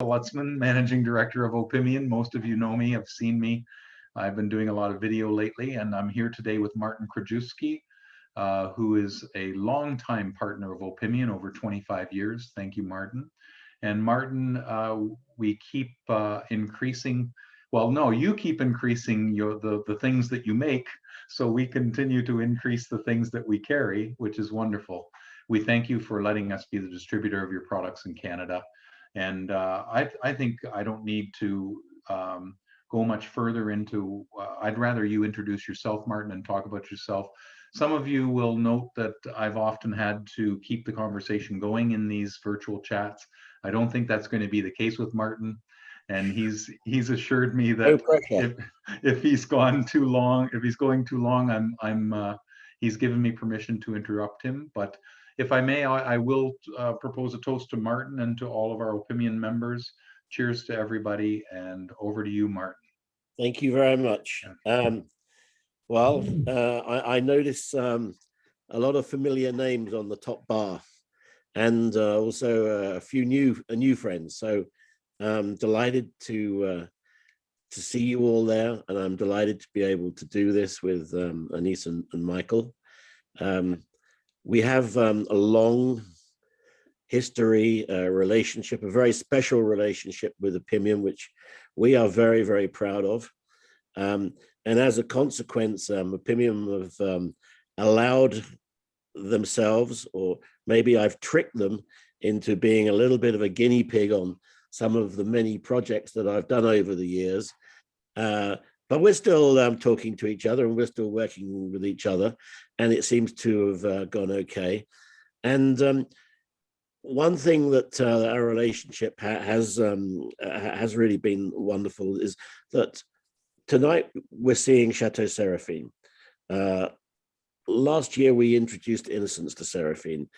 Lutzman, Managing Director of Opimian. Most of you know me, have seen me. I've been doing a lot of video lately, and I'm here today with Martin Krajewski, who is a longtime partner of Opimian, over 25 years. Thank you, Martin. And Martin, we keep increasing, well, no, you keep increasing the things that you make, so we continue to increase the things that we carry, which is wonderful. We thank you for letting us be the distributor of your products in Canada. And I think I don't need to go much further into, I'd rather you introduce yourself, Martin, and talk about yourself. Some of you will note that I've often had to keep the conversation going in these virtual chats. I don't think that's going to be the case with Martin. And he's assured me that if he's gone too long, if he's going too long, he's given me permission to interrupt him. But if I may, I will propose a toast to Martin and to all of our Opimian members. Cheers to everybody, and over to you, Martin. Thank you very much. I notice a lot of familiar names on the top bar, and also a few new friends. So I'm delighted to see you all there, and I'm delighted to be able to do this with Anis and Michael. We have a long history, relationship, a very special relationship with Opimian, which we are very, very proud of. And as a consequence, Opimian have allowed themselves, or maybe I've tricked them into being a little bit of a guinea pig on some of the many projects that I've done over the years. But we're still talking to each other, and we're still working with each other, and it seems to have gone okay. And one thing that our relationship has really been wonderful is that tonight we're seeing Chateau Seraphine. Last year we introduced Innocence to Seraphine.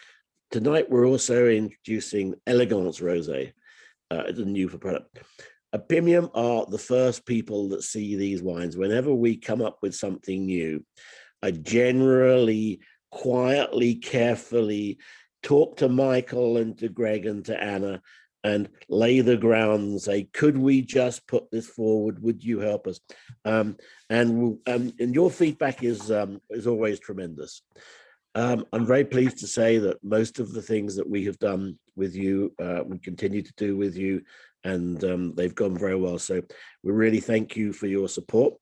Tonight we're also introducing Elegance Rosé, the new product. Opimian are the first people that see these wines. Whenever we come up with something new, I generally, quietly, carefully talk to Michael and to Greg and to Anna and lay the ground and say, could we just put this forward? Would you help us? And your feedback is always tremendous. I'm very pleased to say that most of the things that we have done with you, we continue to do with you, and they've gone very well. So we really thank you for your support.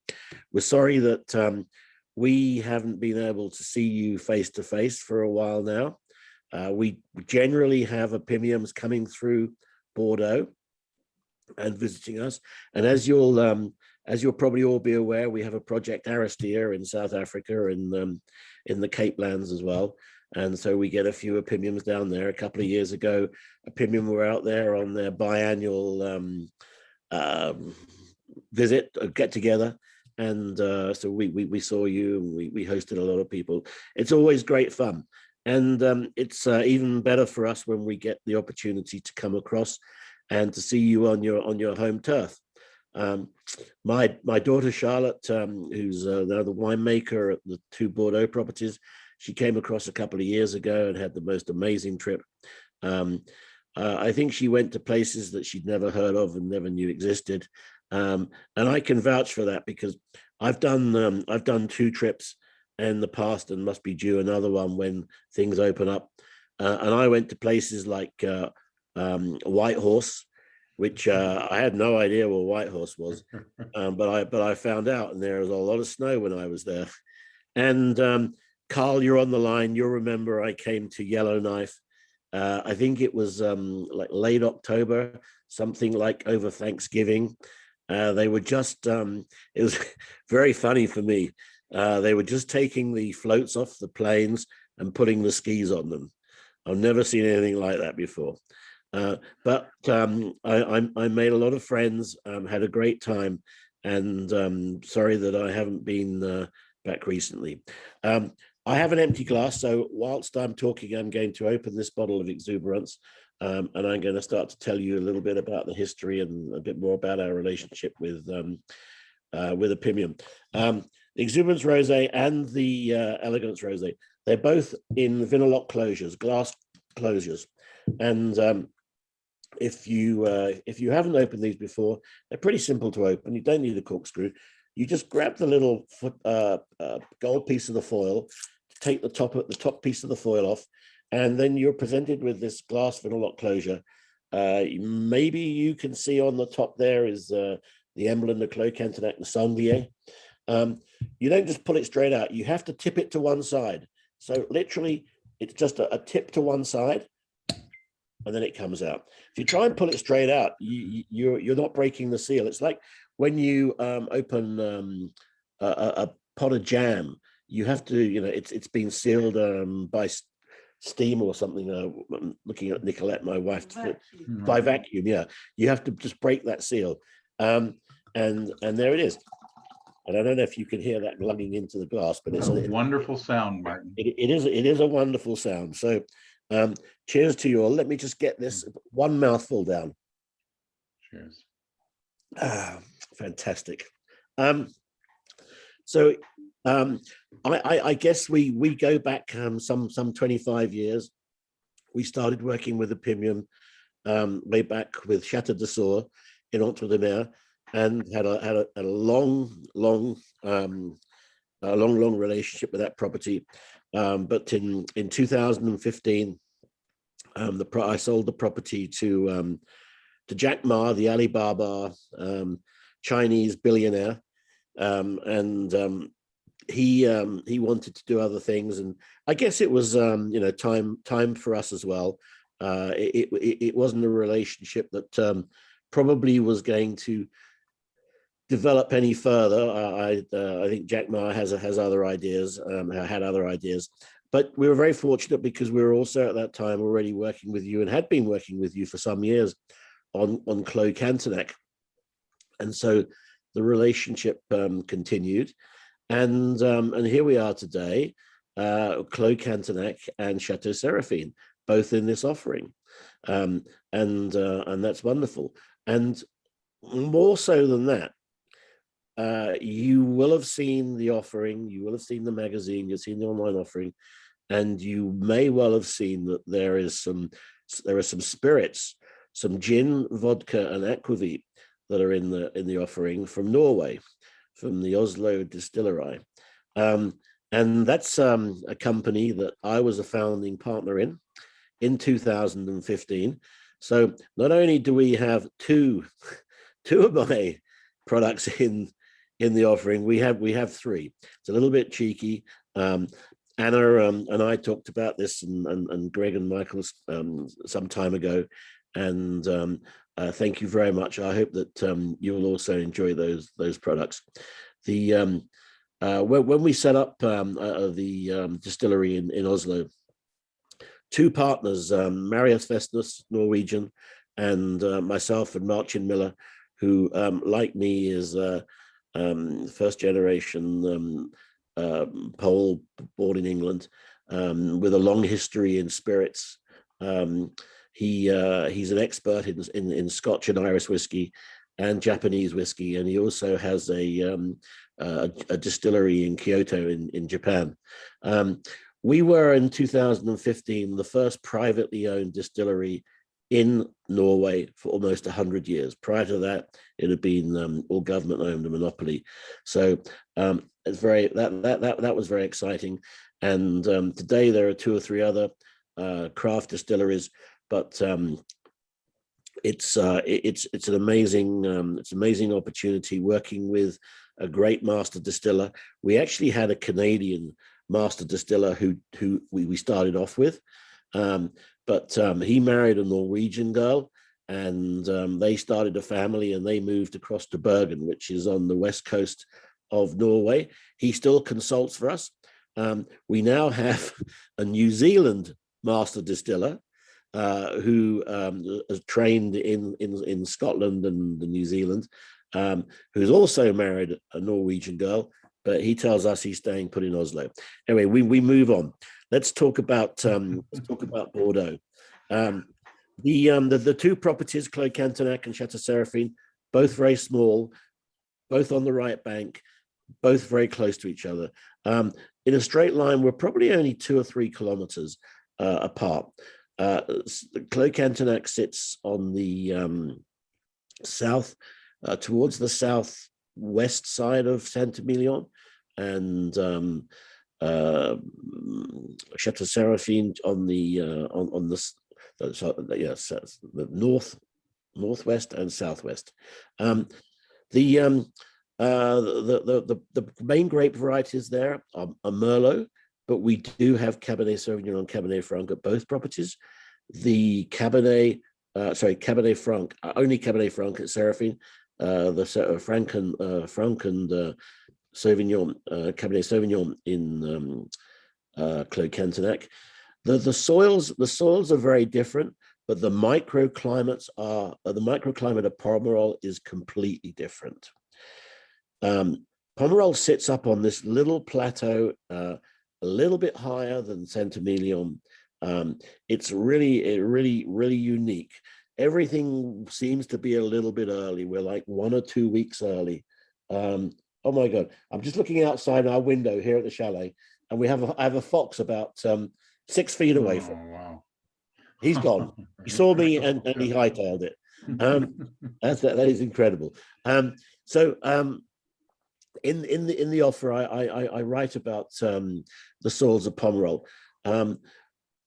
We're sorry that we haven't been able to see you face to face for a while now. We generally have Opimians coming through Bordeaux and visiting us. And as you'll probably all be aware, we have a project Aristia in South Africa and in the Cape Lands as well. And so we get a few Opimians down there. A couple of years ago, Opimian were out there on their biannual visit, get together. And so we saw you, and we hosted a lot of people. It's always great fun. And it's even better for us when we get the opportunity to come across and to see you on your home turf. My daughter Charlotte, who's now the winemaker at the two Bordeaux properties, she came across a couple of years ago and had the most amazing trip. I think she went to places that she'd never heard of and never knew existed. And I can vouch for that because I've done two trips in the past and must be due another one when things open up. And I went to places like Whitehorse, which I had no idea what Whitehorse was, but I found out, and there was a lot of snow when I was there. And Carl, you're on the line. You'll remember I came to Yellowknife. I think it was like late October, something like over Thanksgiving. They were just, it was very funny for me. They were just taking the floats off the planes and putting the skis on them. I've never seen anything like that before. But I made a lot of friends, had a great time, and sorry that I haven't been back recently. I have an empty glass, so whilst I'm talking, I'm going to open this bottle of Exuberance, and I'm going to start to tell you a little bit about the history and a bit more about our relationship with Opimian. The Exuberance Rosé and the Elegance Rosé, they're both in Vinalock closures, glass closures. And if you haven't opened these before, they're pretty simple to open. You don't need a corkscrew. You just grab the little gold piece of the foil, take the top piece of the foil off, and then you're presented with this glass vinyl lock closure. Maybe you can see on the top there is the emblem, the Clos Cantenac and Sanglier. You don't just pull it straight out. You have to tip it to one side. So literally, it's just a tip to one side, and then it comes out. If you try and pull it straight out, you're not breaking the seal. It's like when you open a pot of jam, you have to, it's been sealed by steam or something. I'm looking at Nicolette, my wife, by vacuum. Yeah, you have to just break that seal, and there it is. And I don't know if you can hear that lugging into the glass, but it's a wonderful sound, Martin. It is a wonderful sound. So cheers to you all. Let me just get this one mouthful down. Cheers. Fantastic. So I guess we go back some 25 years. We started working with Opimium way back with Château de Sceaux in Entre-deux-Mers, and had a long relationship with that property. But in 2015, I sold the property to Jack Ma, the Alibaba Chinese billionaire, and he wanted to do other things, and I guess it was time for us as well. It wasn't a relationship that probably was going to develop any further. I think Jack Ma has other ideas, had other ideas, but we were very fortunate because we were also at that time already working with you and had been working with you for some years on Clos Cantenac, and so the relationship continued, and here we are today, Clos Cantenac and Chateau Seraphine, both in this offering, and that's wonderful. And more so than that, you will have seen the offering, you will have seen the magazine, you've seen the online offering, and you may well have seen that there are some spirits, some gin, vodka, and aquavit that are in the offering from Norway, from the Oslo Distillery, and that's a company that I was a founding partner in 2015. So not only do we have two of my products in the offering, we have three. It's a little bit cheeky. Anna and I talked about this, and Greg and Michael some time ago, and thank you very much. I hope that you'll also enjoy those products. The when we set up the distillery in Oslo, two partners, Marius Vestnes, Norwegian, and myself and Martin Miller, who, like me, is first generation Pole, born in England, with a long history in spirits. He's an expert in Scotch and Irish whiskey and Japanese whiskey, and he also has a distillery in Kyoto in Japan. We were in 2015 the first privately owned distillery in Norway for almost 100 years. Prior to that, it had been all government owned, a monopoly. So it's that was very exciting. And today there are two or three other craft distilleries, but it's an amazing opportunity working with a great master distiller. We actually had a Canadian master distiller who we started off with, but he married a Norwegian girl, and they started a family, and they moved across to Bergen, which is on the west coast of Norway. He still consults for us. We now have a New Zealand master distiller who is trained in Scotland and New Zealand, who's also married a Norwegian girl, but he tells us he's staying put in Oslo. Anyway, we move on. Let's talk about Bordeaux. The two properties, Clos Cantenac and Chateau Seraphine, both very small, both on the right bank, both very close to each other. In a straight line, we're probably only 2 or 3 kilometers apart. Clos Cantenac sits on the south, towards the southwest side of Saint-Emilion, and Chateau Seraphine on the the northwest and southwest. The main grape varieties there are Merlot, but we do have Cabernet Sauvignon and Cabernet Franc at both properties. The Cabernet Franc, only Cabernet Franc at Seraphine. The Franc and Sauvignon, Cabernet Sauvignon in Clos Cantenac. The soils are very different, but the microclimate of Pomerol is completely different. Pomerol sits up on this little plateau, a little bit higher than Saint-Emilion. It's really unique. Everything seems to be a little bit early. We're like 1 or 2 weeks early. Oh my God, I'm just looking outside our window here at the chalet, and I have a fox about 6 feet away from me. Wow. He's gone. He saw me and he hightailed it. That is incredible. So in the offer, I write about the soils of Pomerol.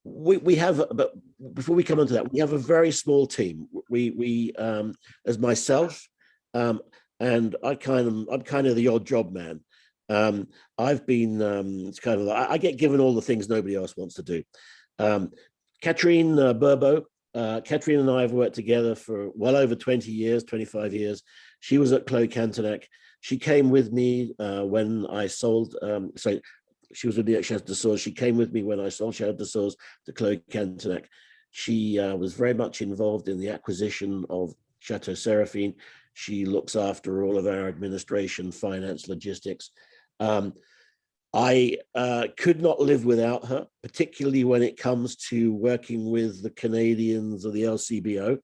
We have, but before we come on to that, we have a very small team. We as myself, and I'm kind of the odd job man. I've been it's kind of I get given all the things nobody else wants to do. Catherine Burbo, Catherine and I have worked together for well over 20 years, 25 years. She was at Clos Cantenac. She came with me when I sold. She was with me at Chateau de Source. She came with me when I sold Chateau de Source to Clos Cantenac. She was very much involved in the acquisition of Chateau Seraphine. She looks after all of our administration, finance, logistics. I could not live without her, particularly when it comes to working with the Canadians or the LCBO,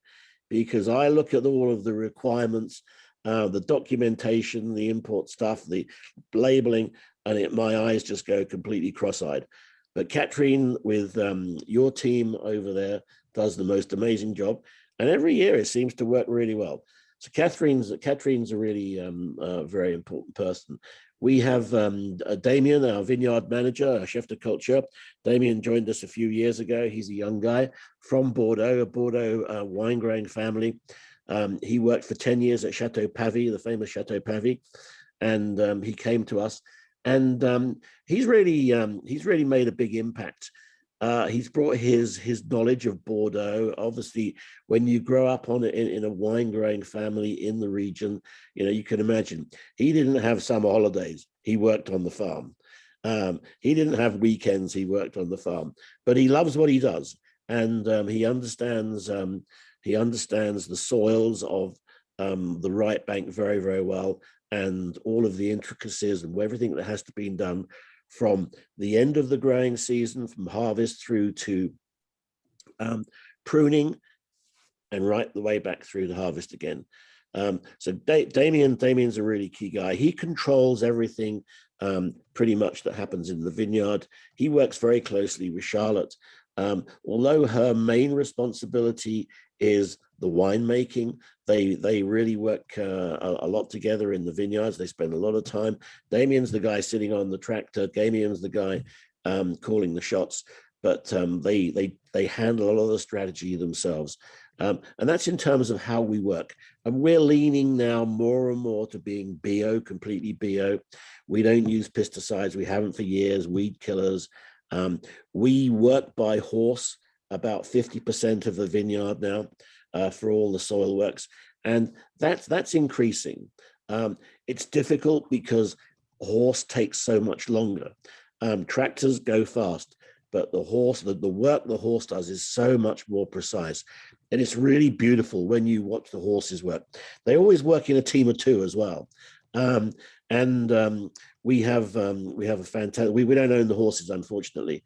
because I look at all of the requirements, the documentation, the import stuff, the labeling, and my eyes just go completely cross-eyed. But Catherine, with your team over there, does the most amazing job. And every year it seems to work really well. So Catherine's a really very important person. We have Damien, our vineyard manager, our chef de culture. Damien joined us a few years ago. He's a young guy from Bordeaux, a Bordeaux wine growing family. He worked for 10 years at Chateau Pavie, the famous Chateau Pavie, and he came to us. And he's really made a big impact. He's brought his knowledge of Bordeaux. Obviously, when you grow up in a wine growing family in the region, you can imagine he didn't have summer holidays. He worked on the farm. He didn't have weekends. He worked on the farm. But he loves what he does, and he understands the soils of the right bank very, very well, and all of the intricacies and everything that has to be done from the end of the growing season, from harvest through to pruning, and right the way back through to harvest again. So Damien's a really key guy. He controls everything pretty much that happens in the vineyard. He works very closely with Charlotte. Although her main responsibility is the winemaking, they really work a lot together in the vineyards. They spend a lot of time. Damien's the guy sitting on the tractor. Damien's the guy calling the shots, but they handle a lot of the strategy themselves. And that's in terms of how we work. And we're leaning now more and more to being bio, completely bio. We don't use pesticides. We haven't for years, weed killers. We work by horse about 50% of the vineyard now for all the soil works. And that's increasing. It's difficult because horse takes so much longer. Tractors go fast, but the work the horse does is so much more precise. And it's really beautiful when you watch the horses work. They always work in a team of two as well. We have a fantastic, we don't own the horses, unfortunately.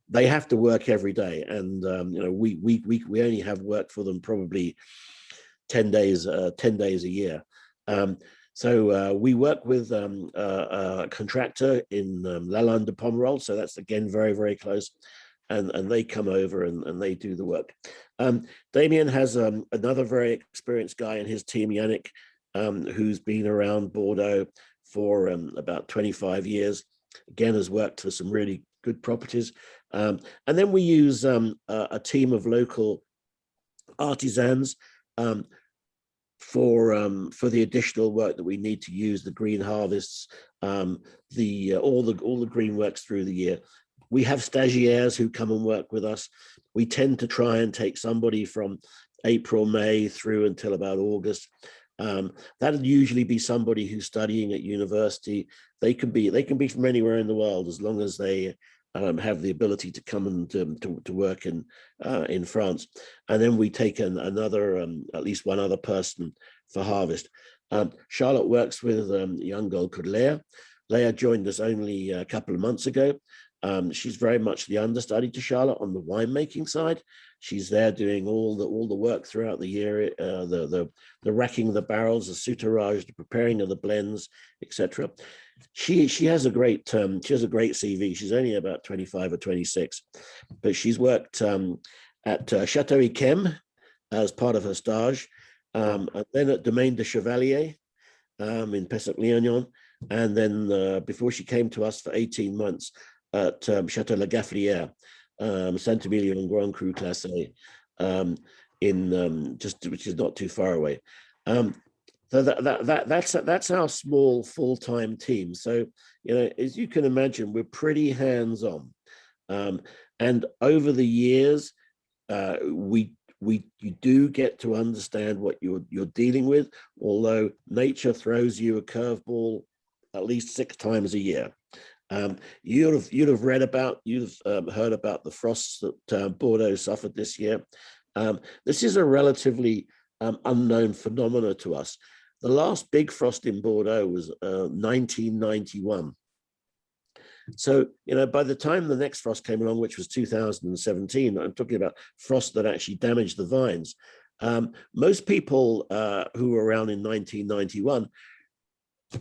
They have to work every day. And, we only have work for them probably 10 days a year. So we work with a contractor in Lalande de Pomerol. So that's, again, very, very close. and they come over and they do the work. Damien has another very experienced guy in his team, Yannick, who's been around Bordeaux for about 25 years. Again, has worked for some really good properties. And then we use a team of local artisans for the additional work that we need to use, the green harvests, all the green works through the year. We have stagiaires who come and work with us. We tend to try and take somebody from April, May through until about August. That'd usually be somebody who's studying at university. They can be from anywhere in the world, as long as they have the ability to come and to work in France. And then we take another at least one other person for harvest. Charlotte works with a young girl called Leah. Leah joined us only a couple of months ago. She's very much the understudy to Charlotte on the winemaking side. She's there doing all the work throughout the year, the racking of the barrels, the souterage, the preparing of the blends, etc. She has a great CV. She's only about 25 or 26, but she's worked at Chateau Yquem as part of her stage, and then at Domaine de Chevalier in Pessac-Léognan, and then before she came to us for 18 months at Chateau La Gaffelière, Saint-Emilion Grand Cru Classé, which is not too far away. So that's our small full-time team. So, as you can imagine, we're pretty hands-on. And over the years, you do get to understand what you're dealing with, although nature throws you a curveball at least 6 times a year. You'd have heard about the frosts that Bordeaux suffered this year. This is a relatively unknown phenomena to us. The last big frost in Bordeaux was 1991. So, by the time the next frost came along, which was 2017, I'm talking about frost that actually damaged the vines. Most people who were around in 1991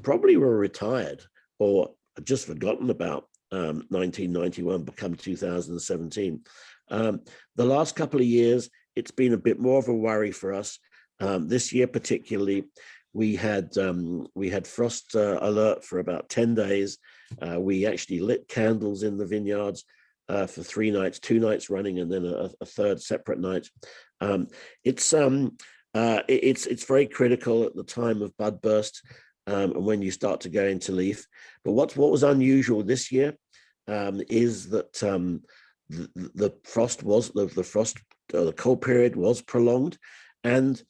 probably were retired or just forgotten about 1991 become 2017. The last couple of years, it's been a bit more of a worry for us. This year particularly, we had frost alert for about 10 days. We actually lit candles in the vineyards for 3 nights, 2 nights running, and then a third separate night. It's very critical at the time of bud burst. And when you start to go into leaf. But what was unusual this year is that the cold period was prolonged, and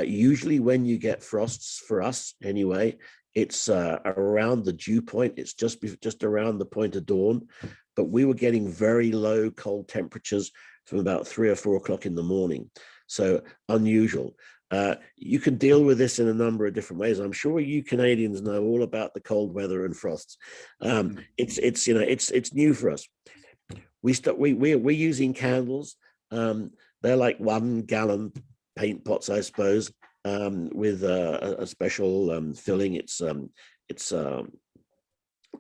usually when you get frosts, for us anyway, it's around the dew point. It's just around the point of dawn, but we were getting very low cold temperatures from about 3 or 4 o'clock in the morning. So unusual. You can deal with this in a number of different ways. I'm sure you Canadians know all about the cold weather and frosts. It's new for us. We're using candles. They're like 1 gallon paint pots, I suppose, with a special filling. It's some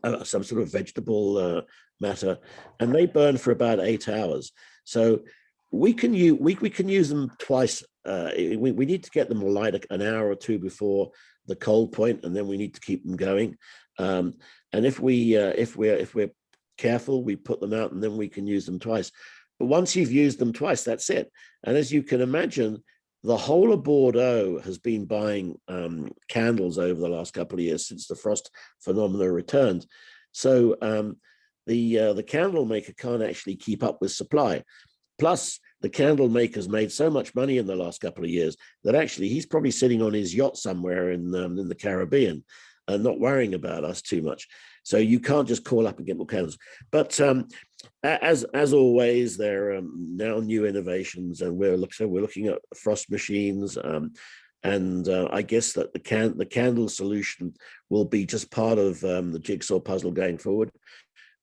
sort of vegetable matter, and they burn for about 8 hours. So we can use them twice. We need to get them light an hour or 2 before the cold point, and then we need to keep them going. And if we're careful, we put them out, and then we can use them twice. But once you've used them twice, that's it. And as you can imagine, the whole of Bordeaux has been buying candles over the last couple of years since the frost phenomena returned. So the candle maker can't actually keep up with supply. Plus, the candle maker's made so much money in the last couple of years that actually he's probably sitting on his yacht somewhere in the Caribbean and not worrying about us too much. So you can't just call up and get more candles. But as always, there are now new innovations, and we're looking at frost machines. And I guess that the candle solution will be just part of the jigsaw puzzle going forward.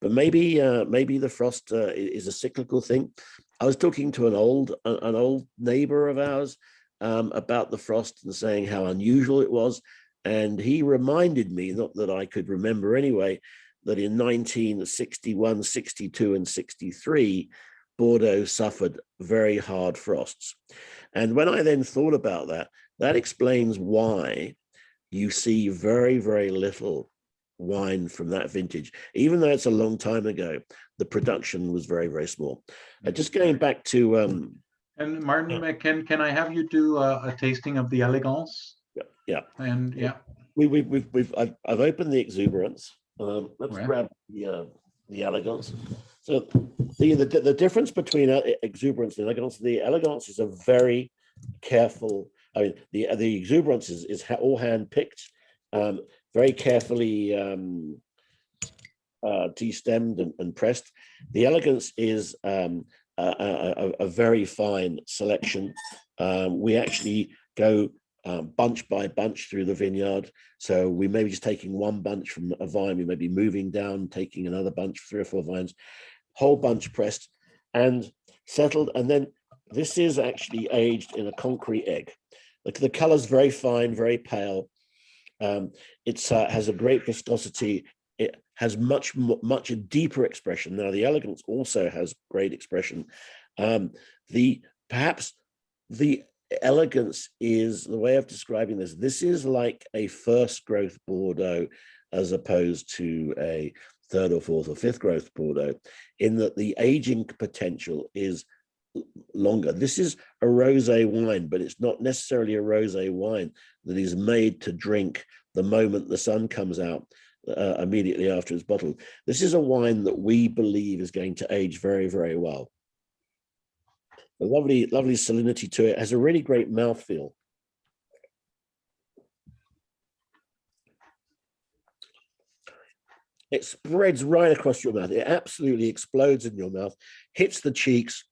But maybe the frost is a cyclical thing. I was talking to an old neighbor of ours about the frost and saying how unusual it was. And he reminded me, not that I could remember anyway, that in 1961, 62, and 63, Bordeaux suffered very hard frosts. And when I then thought about that, that explains why you see very, very little wine from that vintage. Even though it's a long time ago, the production was very, very small. Just going back to... and Martin, can I have you do a tasting of the Elegance? Yeah. And yeah. I've opened the Exuberance. Let's grab the Elegance. So the difference between Exuberance and Elegance, the Elegance is a very careful, I mean, the Exuberance is all hand picked, very carefully destemmed and pressed. The Elegance is a very fine selection. We actually go bunch by bunch through the vineyard. So we may be just taking one bunch from a vine, we may be moving down, taking another bunch, 3 or 4 vines, whole bunch pressed and settled. And then this is actually aged in a concrete egg. The color's very fine, very pale. It has a great viscosity. It has much deeper expression. Now the Elegance also has great expression. Perhaps the Elegance is the way of describing this. This is like a first growth Bordeaux as opposed to a 3rd or 4th or 5th growth Bordeaux, in that the aging potential is longer. This is a rosé wine, but it's not necessarily a rosé wine that is made to drink the moment the sun comes out, immediately after it's bottled. This is a wine that we believe is going to age very, very well. A lovely salinity to it. Has a really great mouthfeel. It spreads right across your mouth. It absolutely explodes in your mouth, hits the cheeks,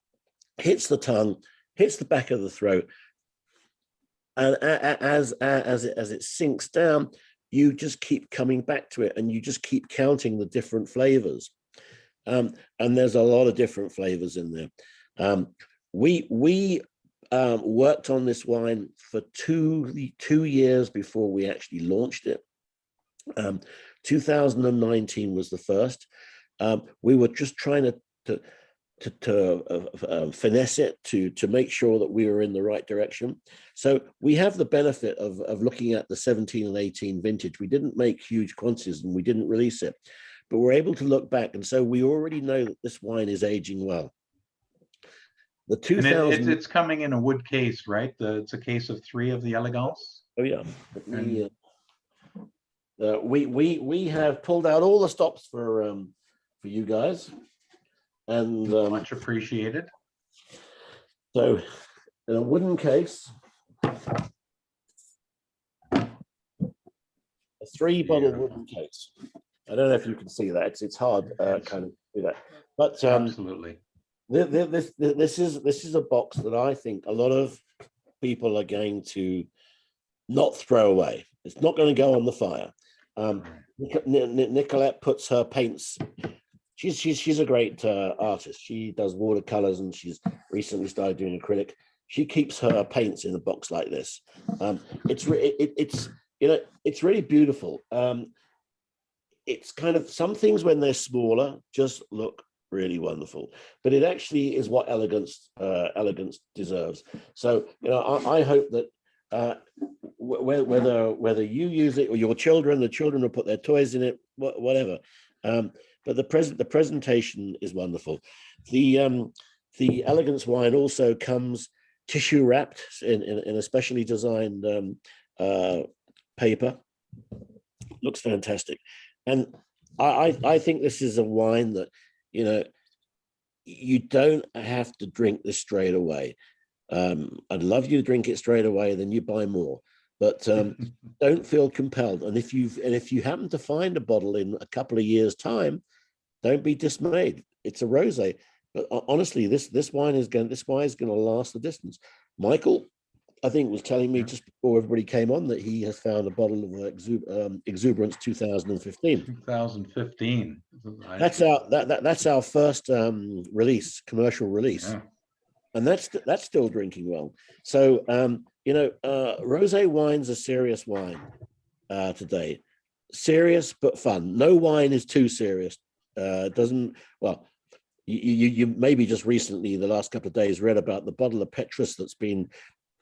hits the tongue, hits the back of the throat. And as it sinks down, you just keep coming back to it, and you just keep counting the different flavors. And there's a lot of different flavors in there. We worked on this wine for two years before we actually launched it. 2019 was the first. We were just trying to finesse it to make sure that we were in the right direction. So we have the benefit of looking at the 17 and 18 vintage. We didn't make huge quantities and we didn't release it, but we're able to look back, and so we already know that this wine is aging well. The 2000, it's coming in a wood case, right? It's a case of 3 of the Elegance. Oh yeah. We have pulled out all the stops for you guys, and much appreciated. So in a wooden case, a 3-bottle wooden case. I don't know if you can see that. It's hard kind of do that, but absolutely. This is a box that I think a lot of people are going to not throw away. It's not going to go on the fire. Nicolette puts her paints. She's a great artist. She does watercolors, and she's recently started doing acrylic. She keeps her paints in a box like this. It's really beautiful. It's kind of, some things when they're smaller just look really wonderful, but it actually is what Elegance deserves. So I hope that whether you use it or your children, the children will put their toys in it, whatever. But the presentation is wonderful. The Elegance wine also comes tissue wrapped in a specially designed paper. Looks fantastic, and I think this is a wine that you don't have to drink this straight away. I'd love you to drink it straight away, then you buy more. But don't feel compelled. And if you happen to find a bottle in a couple of years' time, don't be dismayed. It's a rosé, but honestly, this wine is going to last the distance. Michael, I think, was telling me just before everybody came on that he has found a bottle of Exuberance 2015. 2015. That's our first commercial release. Yeah. And that's still drinking well. So rosé wine's a serious wine today. serious but fun. No wine is too serious. Doesn't well. You maybe just recently, the last couple of days, read about the bottle of Petrus that's been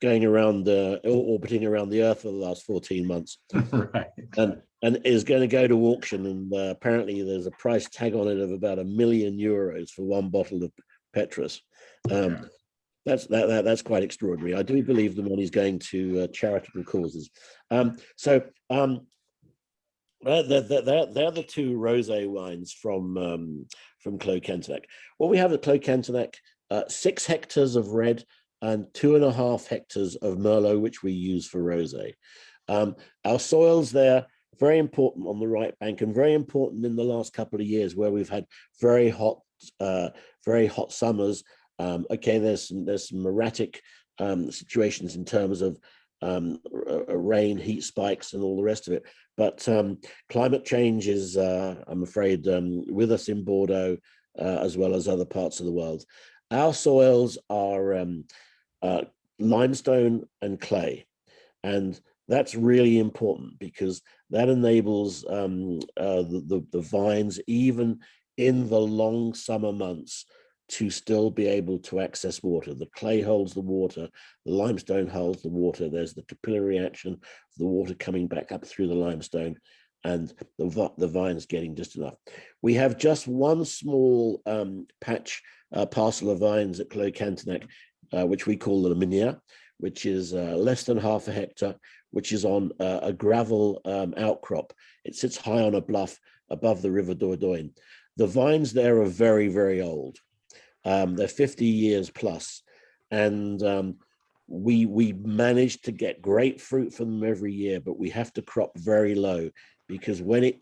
going around orbiting around the Earth for the last 14 months, Right. and is going to go to auction. And apparently, there's a price tag on it of about €1 million for one bottle of Petrus. Yeah. That's quite extraordinary. I do believe the money's going to charitable causes. They're the two rosé wines from Clos Cantenac. What we have at Clos Cantenac, 6 hectares of red and 2.5 hectares of Merlot, which we use for rosé. Our soils there, very important on the right bank, and very important in the last couple of years where we've had very hot summers. Okay, there's some erratic situations in terms of rain, heat spikes, and all the rest of it. But climate change is, I'm afraid, with us in Bordeaux, as well as other parts of the world. Our soils are limestone and clay, and that's really important because that enables the vines, even in the long summer months, to still be able to access water. The clay holds the water, the limestone holds the water. There's the capillary action of the water coming back up through the limestone, and the vines getting just enough. We have just one small parcel of vines at Clos Cantenac, which we call the Minière, which is less than half a hectare, which is on a gravel outcrop. It sits high on a bluff above the River Dordogne. The vines there are very, very old. They're 50 years plus, and we manage to get great fruit from them every year, but we have to crop very low because when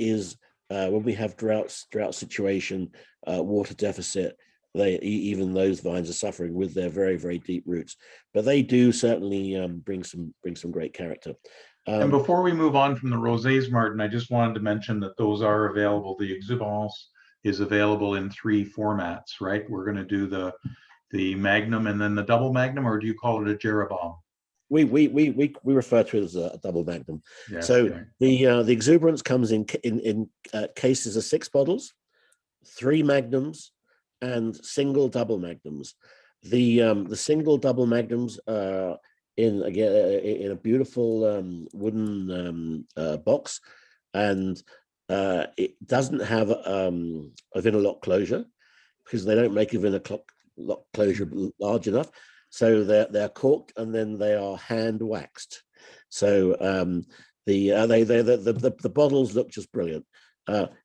we have drought situation, water deficit, even those vines are suffering with their very, very deep roots. But they do certainly bring some great character. And before we move on from the rosés, Martin, I just wanted to mention that those are available. The Exuberance is available in 3 formats, right? We're going to do the Magnum and then the double Magnum, or do you call it a Jeroboam? We refer to it as a double Magnum. Yes, So yeah. the Exuberance comes in cases of 6 bottles, 3 Magnums, and single double Magnums. The single double Magnums are in a beautiful wooden box, and it doesn't have a Vinalock closure because they don't make a Vinalock closure large enough. So they're corked and then they are hand waxed. So the bottles look just brilliant.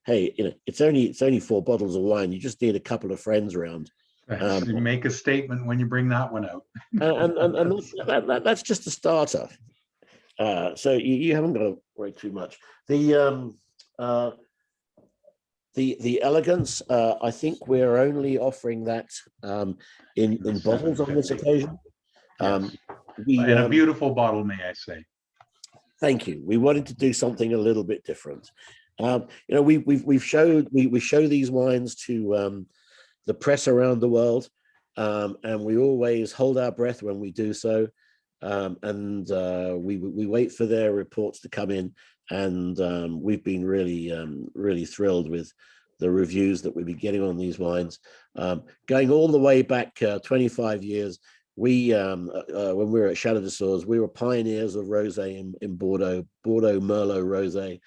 Hey, it's only 4 bottles of wine. You just need a couple of friends around. You make a statement when you bring that one out. and that's just a starter. So you haven't got to worry too much. The Elegance, I think we're only offering that in bottles on this occasion. Yes. And a beautiful bottle, may I say. Thank you. We wanted to do something a little bit different. We show these wines to the press around the world, and we always hold our breath when we do so, and we wait for their reports to come in, and we've been really thrilled with the reviews that we've been getting on these wines, going all the way back 25 years. We when we were at Chateau de Sources, we were pioneers of rosé in Bordeaux Merlot rosé.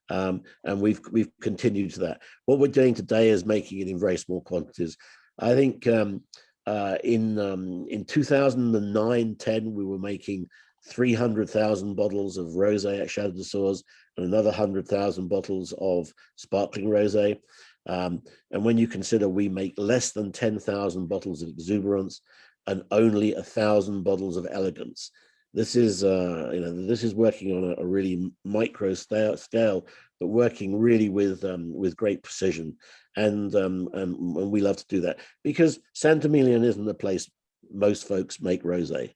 And we've continued to that. What we're doing today is making it in very small quantities. I think in 2009-10 we were making 300,000 bottles of rosé at Chateau de Sources and another 100,000 bottles of sparkling rosé. And when you consider we make less than 10,000 bottles of Exuberance and only 1,000 bottles of Elegance, this is this is working on a really micro scale, but working really with great precision, and we love to do that because Saint-Emilion isn't a place most folks make rosé,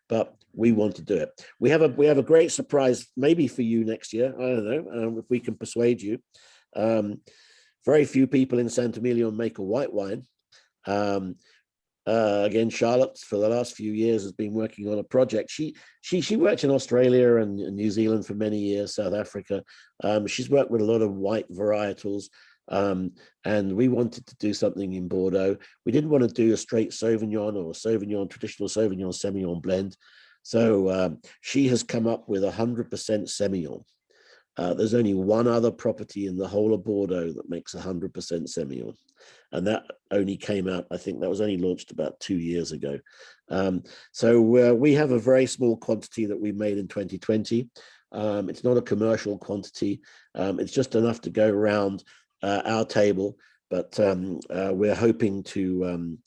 but we want to do it. We have a great surprise maybe for you next year. I don't know if we can persuade you. Very few people in Saint-Emilion make a white wine. Again, Charlotte, for the last few years, has been working on a project. She worked in Australia and New Zealand for many years, South Africa. She's worked with a lot of white varietals, and we wanted to do something in Bordeaux. We didn't want to do a straight Sauvignon or Sauvignon, traditional Sauvignon Semillon blend. So she has come up with 100% Semillon. There's only one other property in the whole of Bordeaux that makes 100% Semillon. And that only came out, I think that was only launched about 2 years ago. So we have a very small quantity that we made in 2020. It's not a commercial quantity. It's just enough to go around our table, but we're hoping to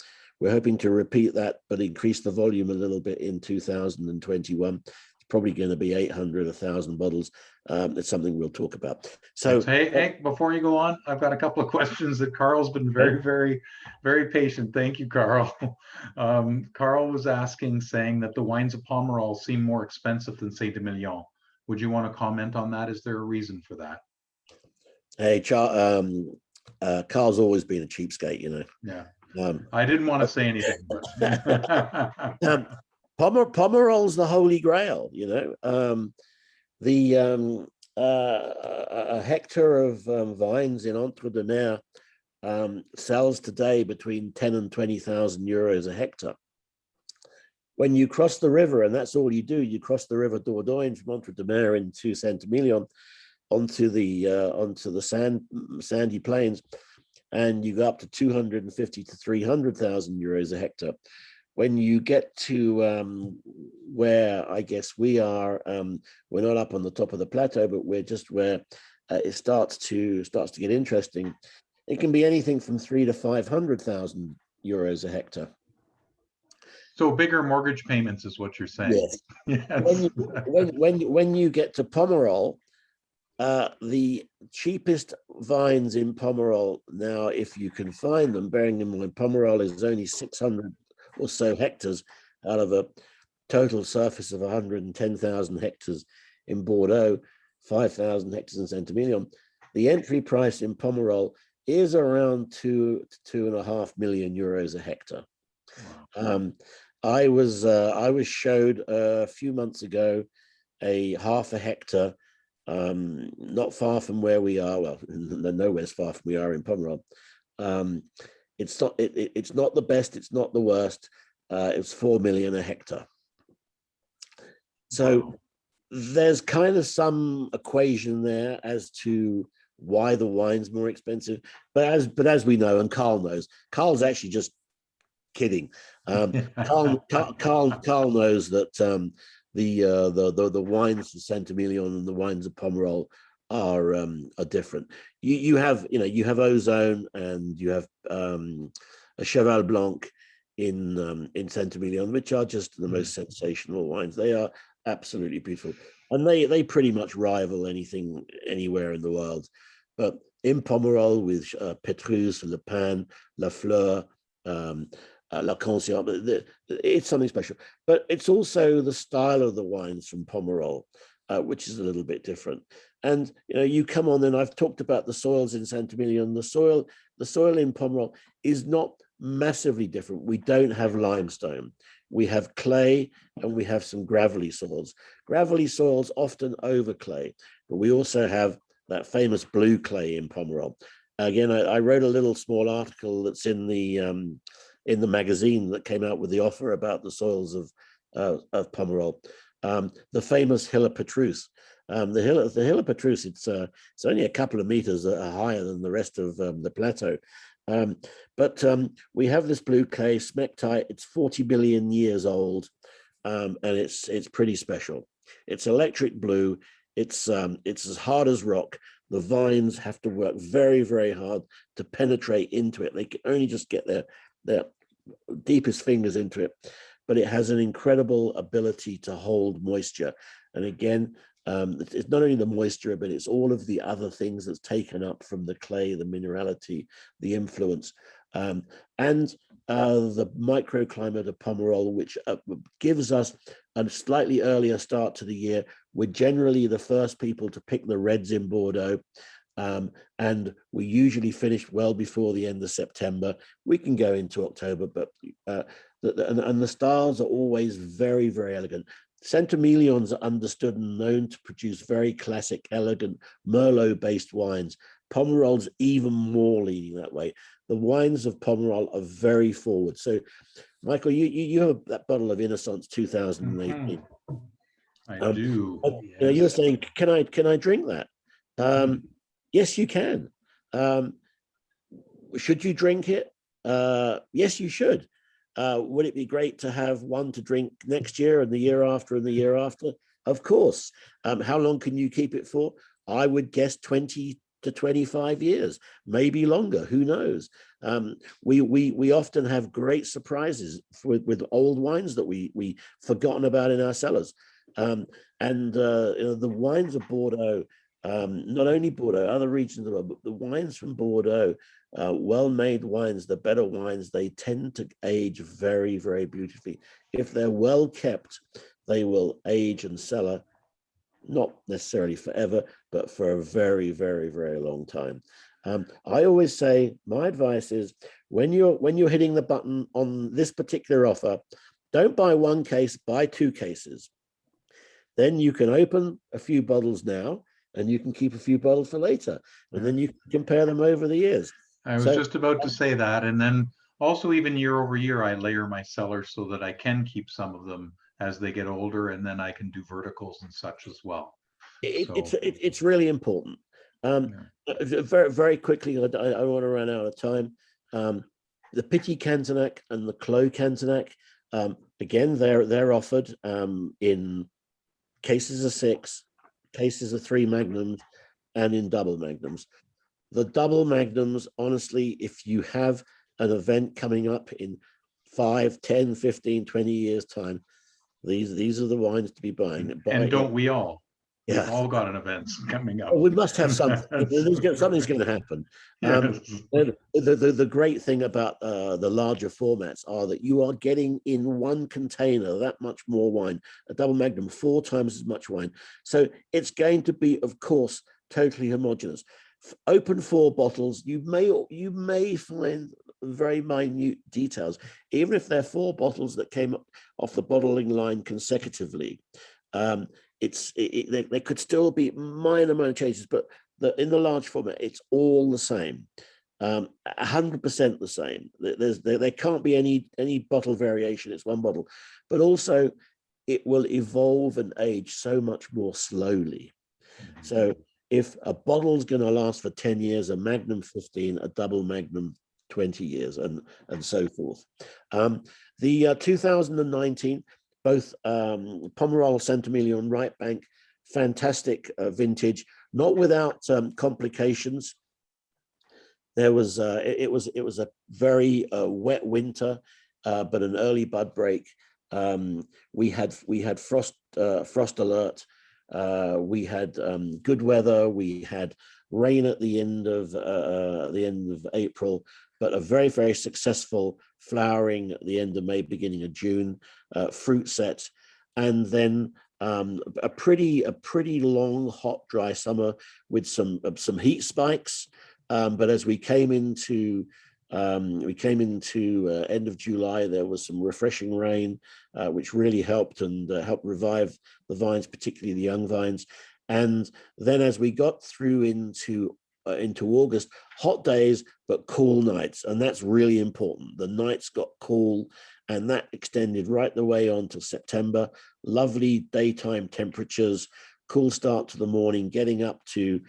repeat that, but increase the volume a little bit in 2021. Probably going to be 800, 1,000 bottles. It's something we'll talk about. So, hey, before you go on, I've got a couple of questions that Carl's been very, very patient. Thank you, Carl. Carl was asking, saying that the wines of Pomerol seem more expensive than Saint-Emilion. Would you want to comment on that? Is there a reason for that? Hey, Carl's always been a cheapskate, you know. Yeah. I didn't want to say anything, but Pomerol's the holy grail, you know. A hectare of vines in Entre-deux-Mers sells today between 10 and 20,000 euros a hectare. When you cross the river, and that's all you do, you cross the river Dordogne from Entre-deux-Mers into Saint-Emilion, onto the sandy plains, and you go up to 250 to 300,000 euros a hectare. When you get to where I guess we are, we're not up on the top of the plateau, but we're just where it starts to get interesting. It can be anything from 300,000 to 500,000 euros a hectare. So bigger mortgage payments is what you're saying. Yes. Yes. When you get to Pomerol, the cheapest vines in Pomerol now, if you can find them, bearing in mind Pomerol is only 600 or so hectares out of a total surface of 110,000 hectares in Bordeaux, 5,000 hectares in Saint-Emilion. The entry price in Pomerol is around 2 to 2.5 million euros a hectare. Wow. I was showed a few months ago a half a hectare, not far from where we are. Well, nowhere as far from we are in Pomerol. It's not the best, it's not the worst. It's 4 million a hectare. So wow. There's kind of some equation there as to why the wine's more expensive. But as we know, and Carl knows, Carl's actually just kidding. Carl knows that the wines of Saint-Emilion and the wines of Pomerol are different. You have Ozone, and you have a Cheval Blanc in Saint-Emilion, which are just the most sensational wines. They are absolutely beautiful, and they pretty much rival anything anywhere in the world. But in Pomerol, with Petrus, Le Pin, La Fleur, La Conscience, it's something special. But it's also the style of the wines from Pomerol, which is a little bit different. And you come on, and I've talked about the soils in Saint-Emilion. The soil in Pomerol is not massively different. We don't have limestone. We have clay, and we have some gravelly soils. Gravelly soils often over clay, but we also have that famous blue clay in Pomerol. Again, I wrote a little small article that's in the magazine that came out with the offer about the soils of Pomerol. The famous Hill of Petrus. The hill of Petrus, it's only a couple of meters higher than the rest of the plateau. But we have this blue clay, smectite. It's 40 billion years old, and it's pretty special. It's electric blue. It's as hard as rock. The vines have to work very, very hard to penetrate into it. They can only just get their deepest fingers into it, but it has an incredible ability to hold moisture. And again, it's not only the moisture, but it's all of the other things that's taken up from the clay, the minerality, the influence, and the microclimate of Pomerol, which gives us a slightly earlier start to the year. We're generally the first people to pick the reds in Bordeaux. And we usually finish well before the end of September. We can go into October, but and the styles are always very, very elegant. Centimilions are understood and known to produce very classic, elegant Merlot-based wines. Pomerol's even more leading that way. The wines of Pomerol are very forward. So, Michael, you have that bottle of Innocence 2018. I do. You were saying, can I drink that? Yes, you can. Should you drink it? Yes, you should. Would it be great to have one to drink next year and the year after and the year after? Of course. How long can you keep it for? I would guess 20 to 25 years, maybe longer. Who knows? We often have great surprises with old wines that we forgotten about in our cellars. The wines of Bordeaux, not only Bordeaux, other regions of the world, but the wines from Bordeaux, well-made wines, the better wines, they tend to age very, very beautifully. If they're well kept, they will age and cellar, not necessarily forever, but for a very, very, very long time. I always say, my advice is, when you're hitting the button on this particular offer, don't buy one case, buy 2 cases. Then you can open a few bottles now, and you can keep a few bottles for later, and then you can compare them over the years. I was just about to say that. And then also, even year over year, I layer my cellars so that I can keep some of them as they get older, and then I can do verticals and such as well. It's really important. Very, very quickly, I want to run out of time. The Petit Cantenac and the Clos Cantenac, again, they're offered in cases of 6, cases of 3 magnums, and in double magnums. The double magnums, honestly, if you have an event coming up in 5, 10, 15, 20 years time, these are the wines to be buying. And don't we all? Yeah. We've all got an event coming up. We must have something. Something's going to happen. Yes. The great thing about the larger formats are that you are getting in one container that much more wine. A double magnum, 4 times as much wine. So it's going to be, of course, totally homogeneous. Open 4 bottles, you may find very minute details, even if they're 4 bottles that came off the bottling line consecutively. There could still be minor changes, but in the large format, it's all the same, 100% the same. There can't be any bottle variation. It's one bottle, but also it will evolve and age so much more slowly. So if a bottle's going to last for 10 years, a Magnum 15, a double Magnum 20 years, and so forth. The 2019. Both Pomerol, Centimilion, Right Bank, fantastic vintage, not without complications. There was it was a very wet winter, but an early bud break. We had frost alert. We had good weather. We had rain at the end of April, but a very, very successful flowering at the end of May, beginning of June, fruit set, and then a pretty long, hot, dry summer with some heat spikes. But as we came into end of July, there was some refreshing rain, which really helped and helped revive the vines, particularly the young vines. And then as we got through into August, hot days, but cool nights. And that's really important. The nights got cool, and that extended right the way on to September. Lovely daytime temperatures, cool start to the morning, getting up to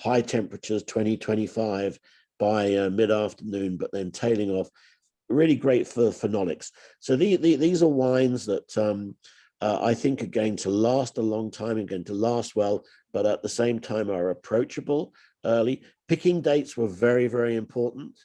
high temperatures, 20, 25 by mid-afternoon, but then tailing off. Really great for phenolics. So these are wines that I think are going to last a long time and going to last well, but at the same time are approachable early. Picking dates were very, very important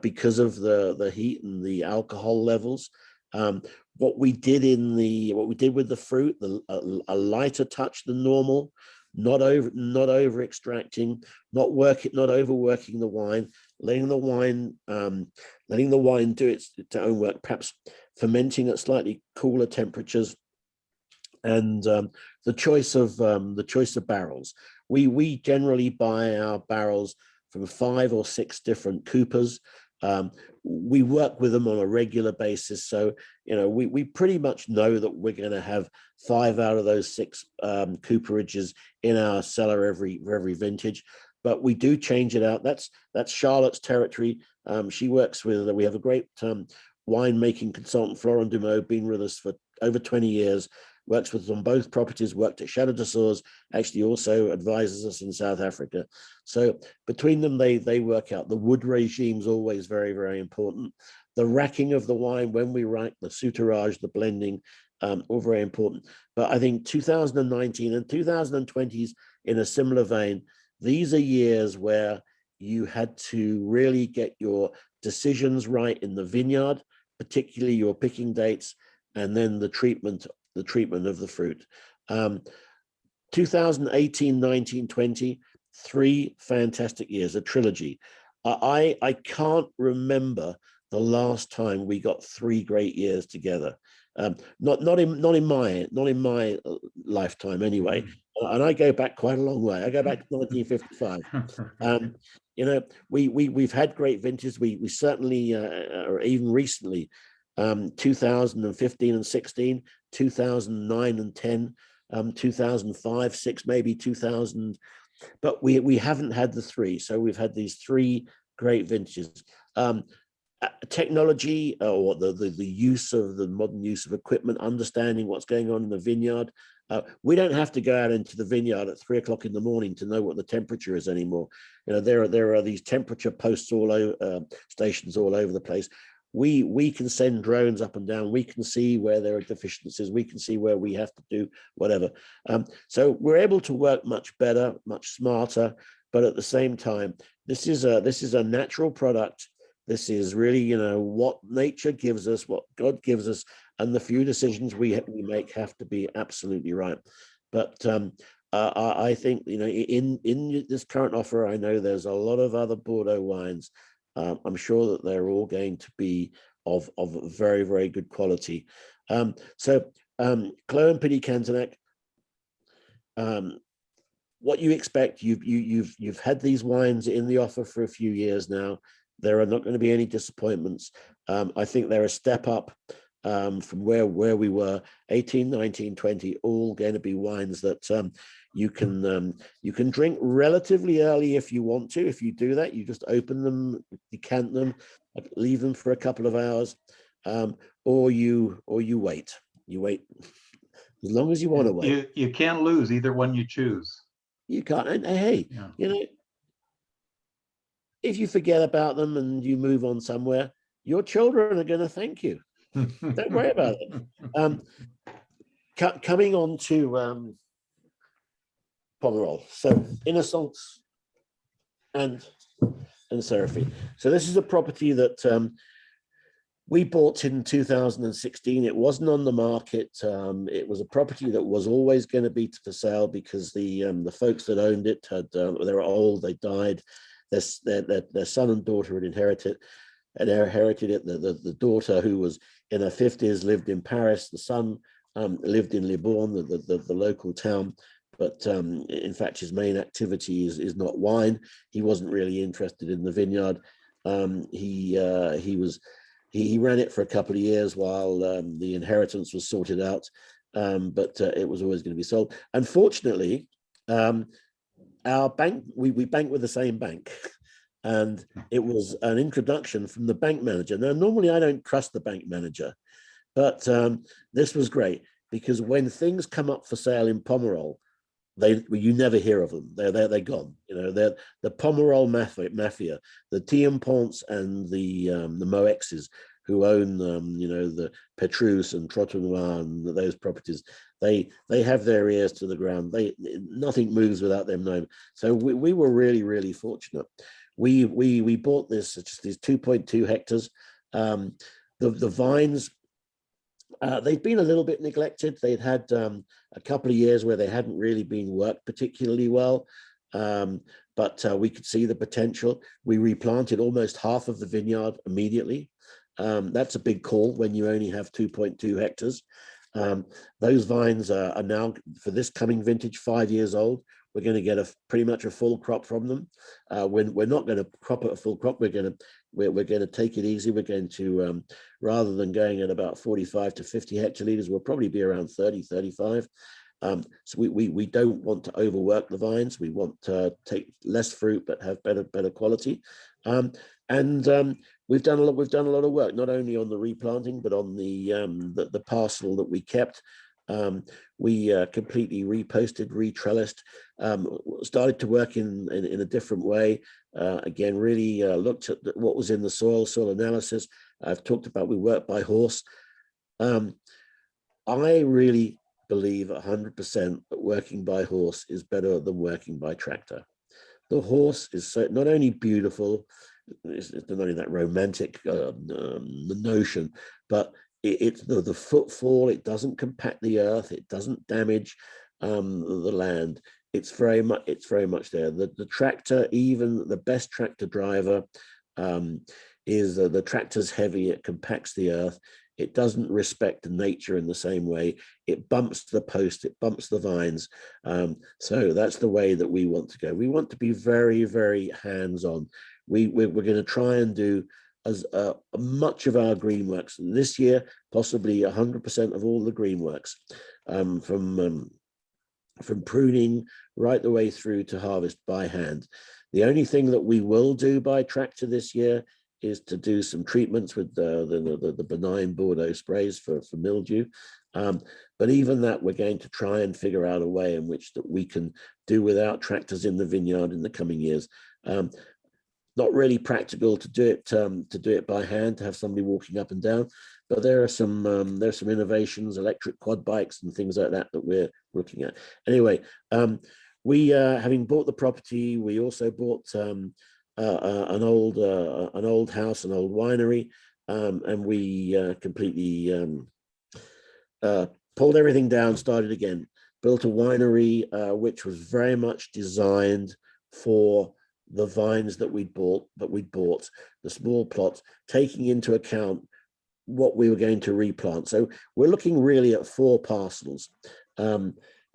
because of the heat and the alcohol levels. What we did with the fruit, a lighter touch than normal, not over extracting, not overworking the wine, letting the wine do its own work, perhaps fermenting at slightly cooler temperatures. and the choice of barrels. We generally buy our barrels from 5 or 6 different coopers. We work with them on a regular basis, so we pretty much know that we're going to have 5 out of those 6 cooperages in our cellar every vintage. But we do change it out. That's Charlotte's territory. She works with. We have a great winemaking consultant, Florent Dumeau, been with us for over 20 years. Works with us on both properties. Worked at Chateau de Sours. Actually, also advises us in South Africa. So between them, they work out. The wood regime is always very, very important. The racking of the wine when we rack, the souterrage, the blending, all very important. But I think 2019 and 2020s in a similar vein. These are years where you had to really get your decisions right in the vineyard, particularly your picking dates, and then the treatment of the fruit. 2018, 19, 20, 3 fantastic years, a trilogy. I can't remember the last time we got 3 great years together. Not in my lifetime anyway. And I go back quite a long way. I go back to 1955. We've had great vintages. We certainly, or even recently, 2015 and 16, 2009 and 10, 2005, 6, maybe 2000. But we haven't had the 3. So we've had these 3 great vintages. Technology, or the use of the modern use of equipment, understanding what's going on in the vineyard. We don't have to go out into the vineyard at 3 o'clock in the morning to know what the temperature is anymore. There are these temperature posts all over, stations all over the place. We can send drones up and down. We can see where there are deficiencies. We can see where we have to do whatever. So we're able to work much better, much smarter. But at the same time, this is a natural product. This is really, what nature gives us, what God gives us, and the few decisions we make have to be absolutely right. But I think, in this current offer, I know there's a lot of other Bordeaux wines. I'm sure that they're all going to be of very, very good quality. So Clos and Petit Cantenac, what you expect, you've had these wines in the offer for a few years now. There are not going to be any disappointments. I think they're a step up from where we were. 18, 19, 20, all going to be wines that you can drink relatively early if you want to. If you do that, you just open them, decant them, leave them for a couple of hours, or you wait. You wait as long as you want to wait. You can't lose either one you choose. You can't. And hey, if you forget about them and you move on somewhere, your children are going to thank you. Don't worry about it. Coming on to Pomerol. So Innocence and Seraphine. So this is a property that we bought in 2016. It wasn't on the market. It was a property that was always going to be for sale because the folks that owned it they were old. They died. Their son and daughter had inherited it. The daughter, who was in her 50s, lived in Paris. The son lived in Libourne, the local town. But in fact, his main activity is not wine. He wasn't really interested in the vineyard. He ran it for a couple of years while the inheritance was sorted out. But it was always going to be sold. Unfortunately, our bank, we bank with the same bank, and it was an introduction from the bank manager. Now, normally I don't trust the bank manager, but this was great because when things come up for sale in Pomerol, you never hear of them. They're gone. They're the Pomerol mafia, the Tiamponts and the Moexes who own the Petrus and Trottoir and those properties. They have their ears to the ground. Nothing moves without them knowing. So we were really, really fortunate. We bought this, just these 2.2 hectares. The vines, they've been a little bit neglected. They'd had a couple of years where they hadn't really been worked particularly well, but we could see the potential. We replanted almost half of the vineyard immediately. That's a big call when you only have 2.2 hectares. Those vines are now, for this coming vintage, 5 years old. We're going to get pretty much a full crop from them. We're not going to crop it a full crop. We're going to take it easy. We're going to, rather than going at about 45 to 50 hectoliters, we'll probably be around 30, 35. So we don't want to overwork the vines. We want to take less fruit but have better quality. We've done a lot of work, not only on the replanting but on the parcel that we kept. We completely reposted, retrellised, started to work in a different way. Again, really looked at what was in the soil analysis. I've talked about we work by horse. I really believe 100% that working by horse is better than working by tractor. The horse is not only beautiful, it's not only that romantic notion, but it's the footfall. It doesn't compact the earth. It doesn't damage the land. It's very much there. The tractor, even the best tractor driver, is the tractor's heavy. It compacts the earth. It doesn't respect nature in the same way. It bumps the post, it bumps the vines. So that's the way that we want to go. We want to be very, very hands-on. We're going to try and do as much of our green works this year, possibly 100% of all the green works, from pruning right the way through to harvest by hand. The only thing that we will do by tractor this year is to do some treatments with the benign Bordeaux sprays for mildew. But even that, we're going to try and figure out a way in which that we can do without tractors in the vineyard in the coming years. Not really practical to do it by hand, to have somebody walking up and down. But there's some innovations, electric quad bikes and things like that we're looking at. Anyway, we having bought the property, we also bought an old house, an old winery, and we completely pulled everything down, started again, built a winery which was very much designed for the vines that we'd bought, the small plots, taking into account what we were going to replant. So we're looking really at 4 parcels.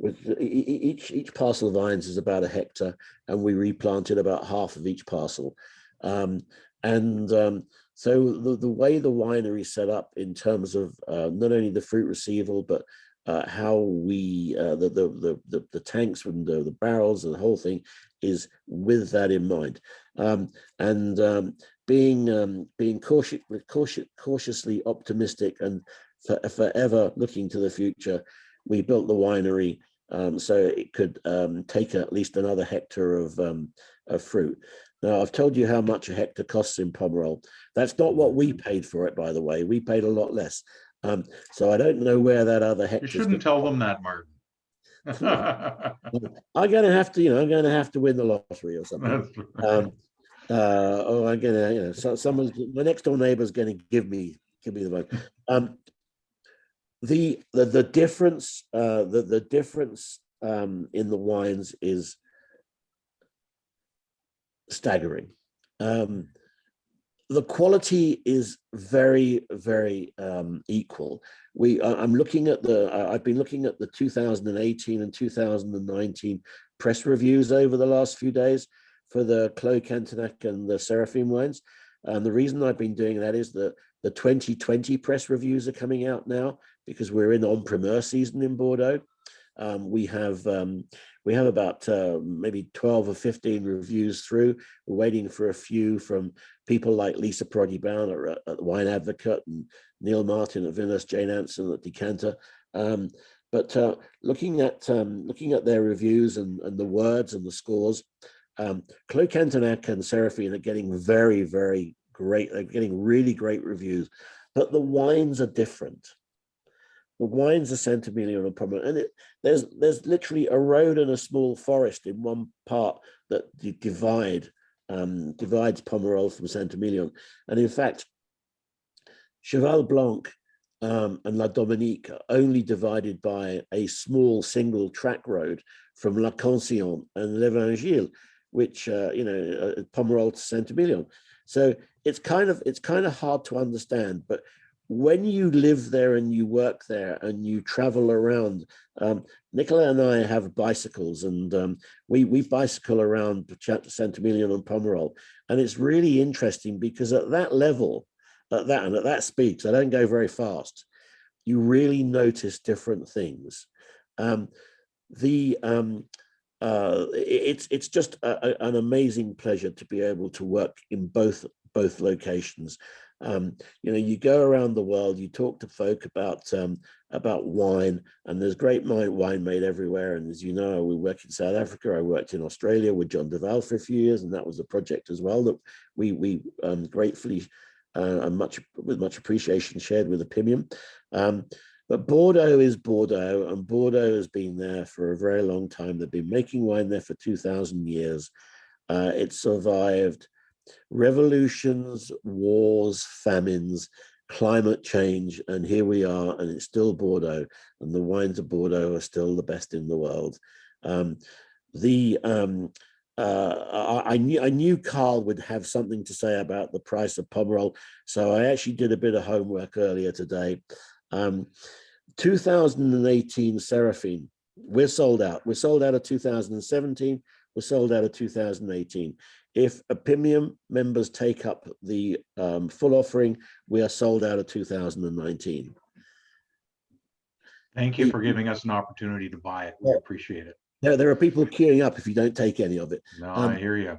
With each parcel of vines is about 1 hectare, and we replanted about half of each parcel. So the way the winery is set up in terms of not only the fruit receival, but how we the tanks and the barrels and the whole thing is with that in mind. Being cautiously optimistic and forever looking to the future, we built the winery so it could take at least another hectare of fruit. Now, I've told you how much a hectare costs in Pomerol. That's not what we paid for it, by the way. We paid a lot less. So I don't know where that other hectare. You shouldn't tell them that, Martin. I'm going to have to win the lottery or something. Or I'm going to, my next door neighbor is going to give me the vote. The difference in the wines is staggering. The quality is very, very equal. I've been looking at the 2018 and 2019 press reviews over the last few days for the Clos Cantenac and the Seraphine wines. And the reason I've been doing that is that the 2020 press reviews are coming out now because we're in en primeur season in Bordeaux. We have about maybe 12 or 15 reviews through. We're waiting for a few from people like Lisa Prodi-Brown at the Wine Advocate and Neil Martin at Vinous, Jane Anson at Decanter. But looking at their reviews and the words and the scores, Clos Cantenac and Seraphine are getting very, very great. They're getting really great reviews, but the wines are different. The wines are Centimillion and Pomerol, and there's literally a road and a small forest in one part that divides Pomerol from Centimillion. And in fact, Cheval Blanc and La Dominique are only divided by a small single track road from La Conscience and l'Evangile, which Pomerol to Centimillion. So it's kind of hard to understand, but when you live there and you work there and you travel around, Nicola and I have bicycles, and we bicycle around Saint-Emilion and Pomerol, and it's really interesting because at that level, at that speed, so I don't go very fast, you really notice different things. It's just an amazing pleasure to be able to work in both locations. You go around the world, you talk to folk about wine, and there's great wine made everywhere. And as you know, we work in South Africa. I worked in Australia with John Duval for a few years, and that was a project as well that we gratefully and with much appreciation shared with Opimium. But Bordeaux is Bordeaux, and Bordeaux has been there for a very long time. They've been making wine there for 2,000 years. It survived revolutions, wars, famines, climate change, and here we are, and it's still Bordeaux, and the wines of Bordeaux are still the best in the world. I knew Carl would have something to say about the price of Pomerol, so I actually did a bit of homework earlier today. 2018 Seraphine, we're sold out. We're sold out of 2017. We're sold out of 2018. If Opimium members take up the full offering, we are sold out of 2019. Thank you for giving us an opportunity to buy it. We appreciate it. There are people queuing up if you don't take any of it. No, I hear you.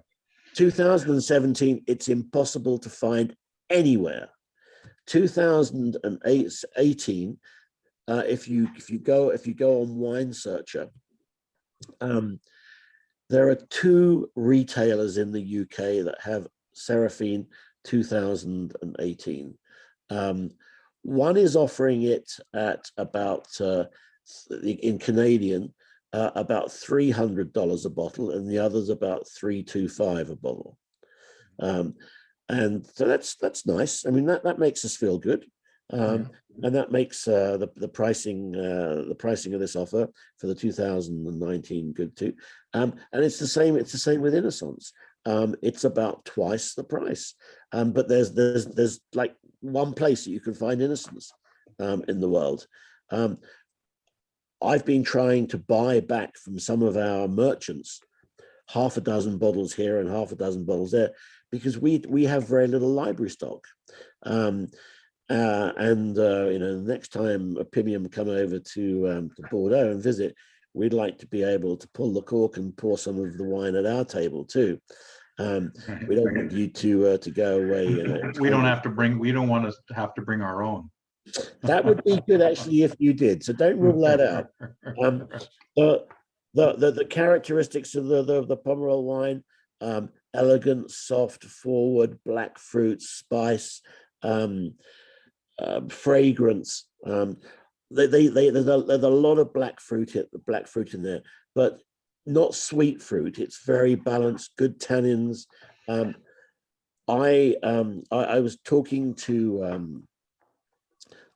2017, it's impossible to find anywhere. 2018, if you go on Wine Searcher, there are 2 retailers in the UK that have Seraphine 2018. One is offering it at about in Canadian about $300 a bottle, and the other's about $325 a bottle. And so that's nice. I mean, that makes us feel good, and that makes the pricing of this offer for the 2019 good too. And it's the same with Innocence. It's about twice the price, but there's like one place that you can find Innocence in the world. I've been trying to buy back from some of our merchants half a dozen bottles here and half a dozen bottles there, because we have very little library stock. The next time Opimium come over to Bordeaux and visit, we'd like to be able to pull the cork and pour some of the wine at our table too. We don't want you to go away. We don't want us to have to bring our own. That would be good actually if you did. So don't rule that out. The characteristics of the Pomerol wine: elegant, soft, forward, black fruit, spice, fragrance. There's a lot of black fruit in there, but not sweet fruit. It's very balanced, good tannins. I was talking to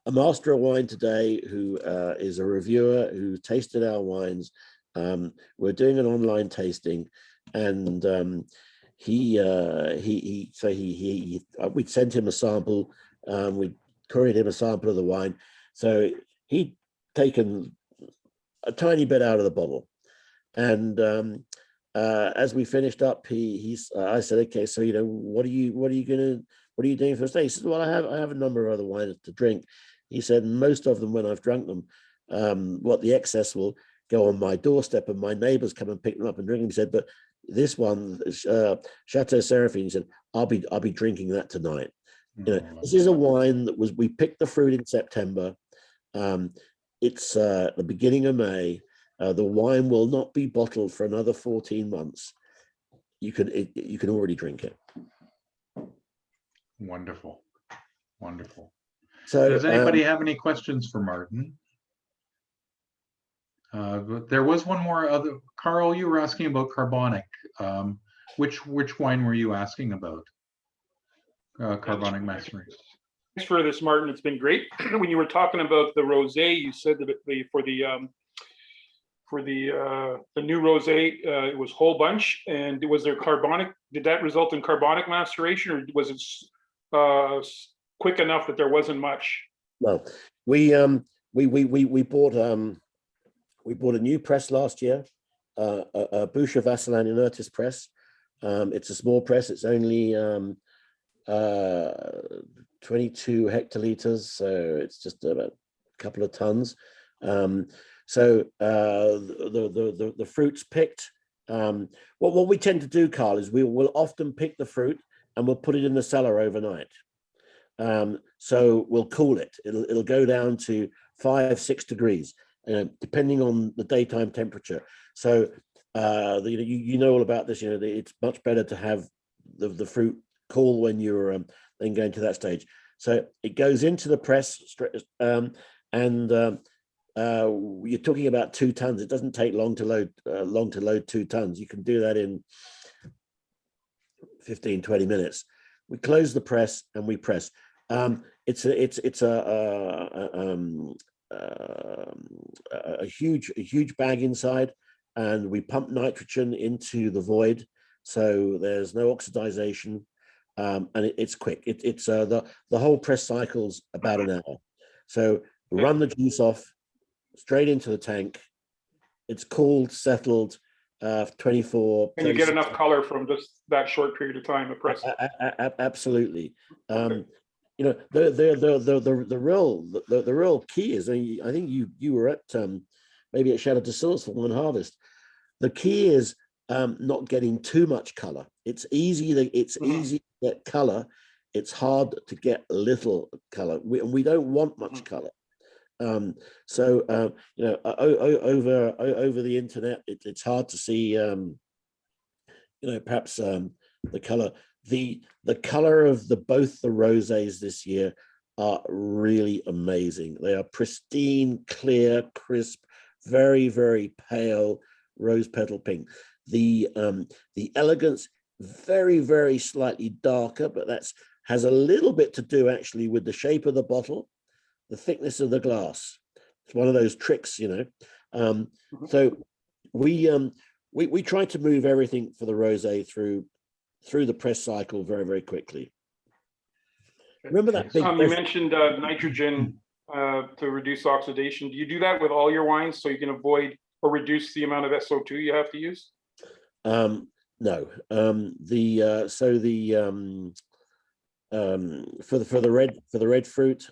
a master of wine today who is a reviewer who tasted our wines. We're doing an online tasting, and we sent him a sample. We couriered him a sample of the wine, so he'd taken a tiny bit out of the bottle, and as we finished up, I said, okay, so what are you doing for this day? He said, well, I have a number of other wines to drink. He said, most of them, when I've drunk them, the excess will go on my doorstep and my neighbors come and pick them up and drink them. He said, but this one, Chateau Seraphine, he said, I'll be drinking that tonight. This is a wine that we picked the fruit in September. It's the beginning of May. The wine will not be bottled for another 14 months. You can already drink it. Wonderful. So, does anybody have any questions for Martin? There was one more other. Carl, you were asking about carbonic. Which wine were you asking about? Carbonic maceration. Thanks for this, Martin. It's been great. When you were talking about the rosé, you said that for the new rosé, it was whole bunch, and was there carbonic? Did that result in carbonic maceration, or was it quick enough that there wasn't much. Well, we bought a new press last year, a Boucher Vasselin Inertis press. It's a small press. It's only 22 hectoliters, so it's just about a couple of tons. So the fruit's picked. What we tend to do, Carl, is we will often pick the fruit and we'll put it in the cellar overnight. So we'll cool it. It'll go down to 5-6 degrees, depending on the daytime temperature. So you know all about this. It's much better to have the fruit cool when you're then going to that stage. So it goes into the press, and you're talking about 2 tons. It doesn't take long to load 2 tons. You can do that in 15-20 minutes. We close the press and we press. It's a huge bag inside, and we pump nitrogen into the void, so there's no oxidization, and it's quick. It's the whole press cycle's about an hour. So we run the juice off straight into the tank. It's cooled, settled, 24. And you get enough color from just that short period of time of press. Absolutely. Okay. The real key is, I think you were at maybe at Chateau de Sills for one harvest. The key is not getting too much color. It's easy to get color. It's hard to get little color. We don't want much color. Over the internet, it's hard to see, perhaps the color. The color of both the rosés this year are really amazing. They are pristine, clear, crisp, very, very pale rose petal pink. The Elegance, very, very slightly darker, but has a little bit to do actually with the shape of the bottle, the thickness of the glass. It's one of those tricks, So we try to move everything for the rosé through the press cycle very, very quickly. Remember that big you mentioned nitrogen to reduce oxidation. Do you do that with all your wines so you can avoid or reduce the amount of SO2 you have to use? No. For the red fruit,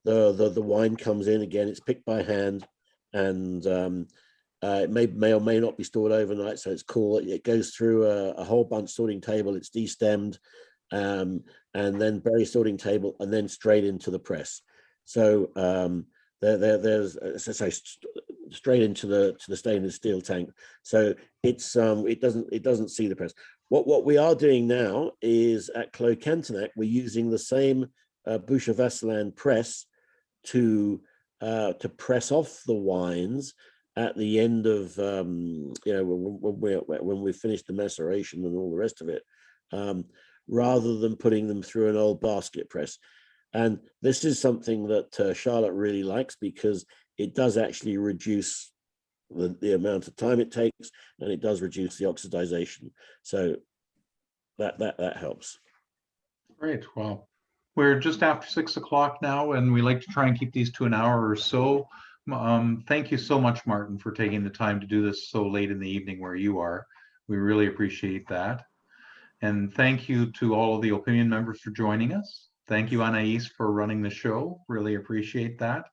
the wine comes in again. It's picked by hand, and it may or may not be stored overnight, so it's cool. It goes through a whole bunch sorting table. It's destemmed, and then berry sorting table, and then straight into the press. So there's straight into the stainless steel tank. So it doesn't see the press. What we are doing now is at Clos Cantenac, we're using the same Boucher Vasselin press to press off the wines at the end of when we finish the maceration and all the rest of it, rather than putting them through an old basket press. And this is something that Charlotte really likes, because it does actually reduce the amount of time it takes, and it does reduce the oxidization. So that helps. Great. Well, we're just after 6 o'clock now, and we like to try and keep these to an hour or so. Thank you so much, Martin, for taking the time to do this so late in the evening where you are. We really appreciate that. And thank you to all of the Opinion members for joining us. Thank you, Anais, for running the show. Really appreciate that.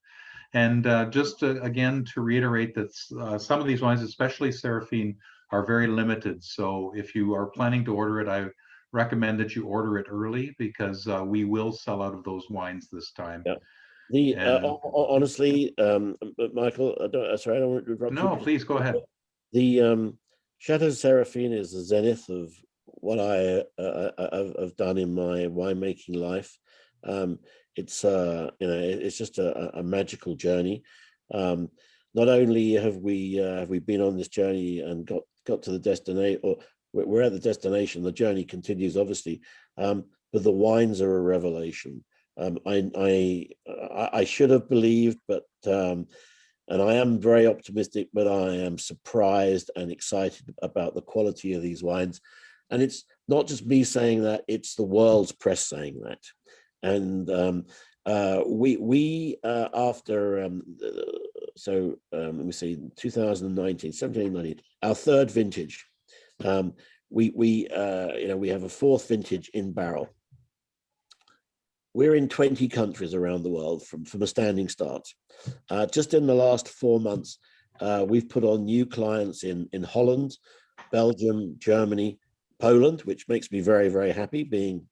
And again, to reiterate that some of these wines, especially Seraphine, are very limited. So if you are planning to order it, I recommend that you order it early, because we will sell out of those wines this time. Yeah. Honestly, Michael, I don't want to interrupt you. No, please go ahead. The Chateau Seraphine is the zenith of what I have done in my winemaking life. It's just a magical journey. Not only have we been on this journey and got to the destination, or we're at the destination, the journey continues, obviously, but the wines are a revelation. I should have believed, but and I am very optimistic, but I am surprised and excited about the quality of these wines. And it's not just me saying that, it's the world's press saying that. And we after let me see, 2019, 17, 19, our third vintage. We have a fourth vintage in barrel. We're in 20 countries around the world from a standing start. Just in the last 4 months, we've put on new clients in Holland, Belgium, Germany, Poland, which makes me very, very happy being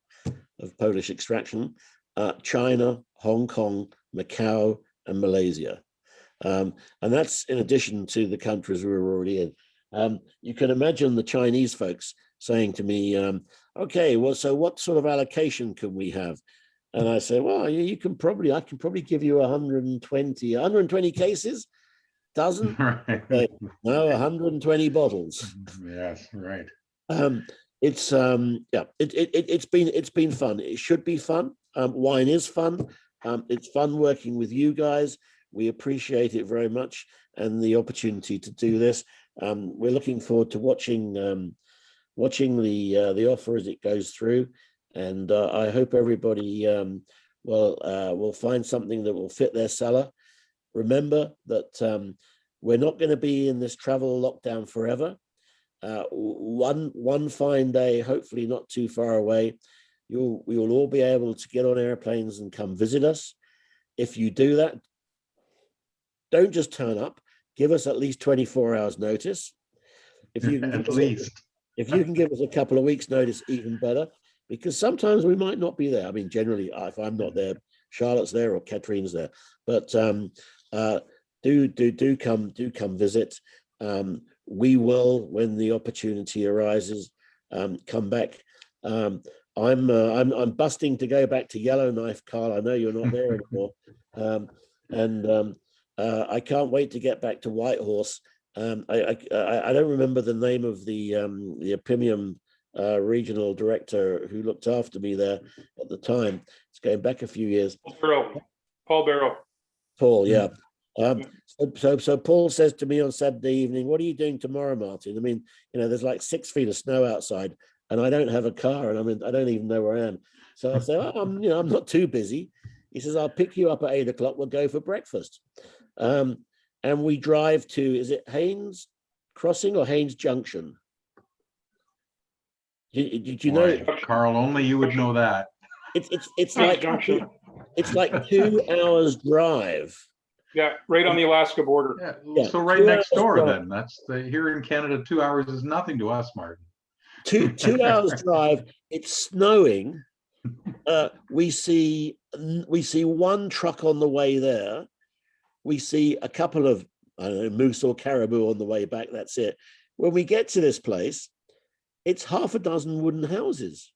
of Polish extraction, China, Hong Kong, Macau, and Malaysia. And that's in addition to the countries we were already in. You can imagine the Chinese folks saying to me, okay, well, so what sort of allocation can we have? And I say, well, I can probably give you 120 cases, dozen? Right. No, 120 bottles. Yes, right. It's been fun. It should be fun. Wine is fun. It's fun working with you guys. We appreciate it very much, and the opportunity to do this. We're looking forward to watching the offer as it goes through, and I hope everybody will find something that will fit their cellar. Remember that we're not going to be in this travel lockdown forever. One fine day, hopefully not too far away, we will all be able to get on airplanes and come visit us. If you do that, don't just turn up. Give us at least 24 hours notice. If you can if you can give us a couple of weeks notice, even better, because sometimes we might not be there. I mean, generally, if I'm not there, Charlotte's there or Katrine's there. But do come visit. We will, when the opportunity arises, come back. I'm busting to go back to Yellowknife, Carl. I know you're not there anymore, I can't wait to get back to Whitehorse. I don't remember the name of the Opimium regional director who looked after me there at the time. It's going back a few years. Paul Barrow. Paul, yeah. So Paul says to me on Saturday evening, "What are you doing tomorrow, Martin?" I mean, there's like 6 feet of snow outside, and I don't have a car, and I don't even know where I am. So I say, I'm not too busy. He says, "I'll pick you up at 8 o'clock. We'll go for breakfast." And we drive to, is it Haynes Crossing or Haynes Junction? Did you know? Carl, only you would know that. It's like Junction. It's like 2 hours drive. Yeah, right on the Alaska border. Yeah. So right next door, then. That's here in Canada. 2 hours is nothing to us, Martin. Two hours drive. It's snowing. We see one truck on the way there. We see a couple of, I don't know, moose or caribou on the way back. That's it. When we get to this place, it's half a dozen wooden houses.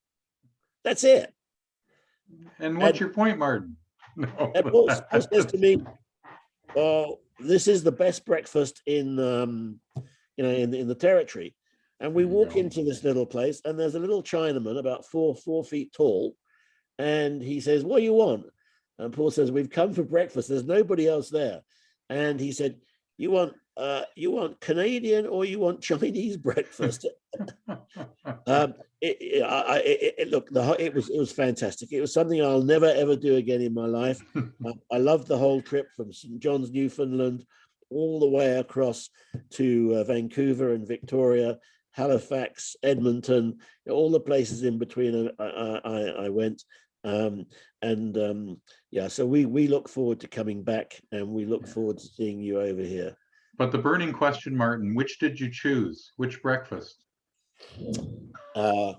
That's it. And what's your point, Martin? No. And Paul says to me, "This is the best breakfast in the territory." And we walk into this little place, and there's a little Chinaman about 4 feet tall, and he says, "What do you want?" And Paul says, "We've come for breakfast. There's nobody else there." And he said, you want Canadian or you want Chinese breakfast?" Look, it was fantastic. It was something I'll never ever do again in my life. I loved the whole trip from St. John's, Newfoundland, all the way across to Vancouver and Victoria, Halifax, Edmonton, all the places in between. I went. So we look forward to coming back, and we look forward to seeing you over here. But the burning question, Martin, which did you choose? Which breakfast? I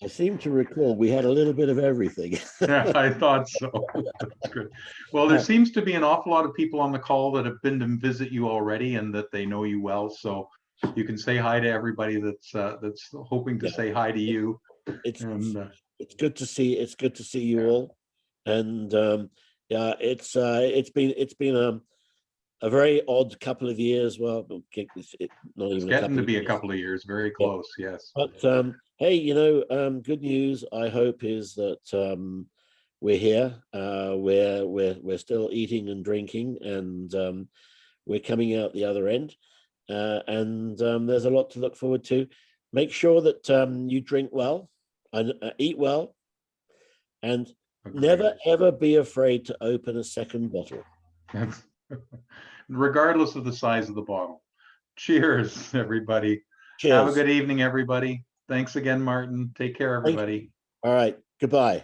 seem to recall we had a little bit of everything. Yeah, I thought so. That's good. Well, there seems to be an awful lot of people on the call that have been to visit you already and that they know you well. So you can say hi to everybody that's hoping to say hi to you. It's good to see. It's good to see you all, and it's been a very odd couple of years. Well, it's getting to be a couple of years. Very close, yes. But hey, good news, I hope, is that we're here. We're still eating and drinking, and we're coming out the other end. And there's a lot to look forward to. Make sure that you drink well and eat well, and Never ever be afraid to open a second bottle. Regardless of the size of the bottle. Cheers, everybody. Cheers. Have a good evening, everybody. Thanks again, Martin. Take care, everybody. All right. Goodbye.